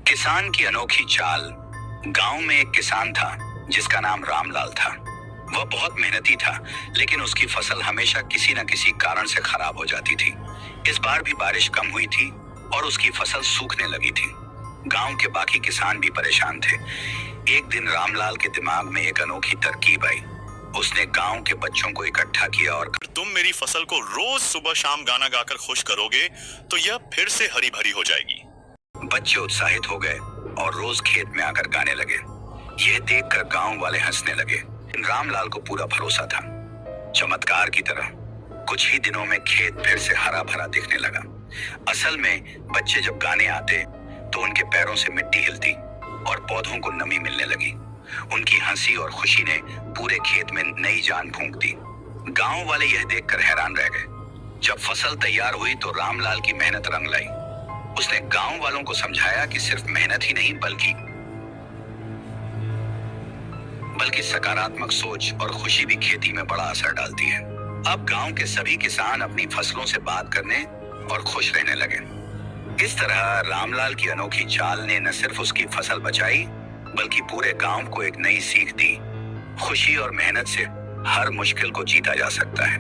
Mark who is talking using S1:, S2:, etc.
S1: किसान की अनोखी चाल। गांव में एक किसान था जिसका नाम रामलाल था। वह बहुत मेहनती था, लेकिन उसकी फसल हमेशा किसी न किसी कारण से खराब हो जाती थी। इस बार भी बारिश कम हुई थी और उसकी फसल सूखने लगी थी। गांव के बाकी किसान भी परेशान थे। एक दिन रामलाल के दिमाग में एक अनोखी तरकीब आई। उसने गांव के बच्चों को इकट्ठा किया और
S2: तुम मेरी फसल को रोज सुबह शाम गाना गाकर खुश करोगे तो यह फिर से हरी भरी हो जाएगी।
S1: बच्चे उत्साहित हो गए और रोज खेत में आकर गाने लगे। यह देखकर गांव वाले हंसने लगे। रामलाल को पूरा भरोसा था। चमत्कार की तरह कुछ ही दिनों में खेत फिर से हरा भरा दिखने लगा। असल में बच्चे जब गाने आते तो उनके पैरों से मिट्टी हिलती और पौधों को नमी मिलने लगी। उनकी हंसी और खुशी ने पूरे खेत में नई जान फूंक दी। गांव वाले यह देखकर हैरान रह गए। जब फसल तैयार हुई तो रामलाल की मेहनत रंग लाई। उसने गांव वालों को समझाया कि सिर्फ मेहनत ही नहीं बल्कि सकारात्मक सोच और खुशी भी खेती में बड़ा असर डालती है। अब गांव के सभी किसान अपनी फसलों से बात करने और खुश रहने लगे। इस तरह रामलाल की अनोखी चाल ने न सिर्फ उसकी फसल बचाई, बल्कि पूरे गांव को एक नई सीख दी। खुशी और मेहनत से हर मुश्किल को जीता जा सकता है।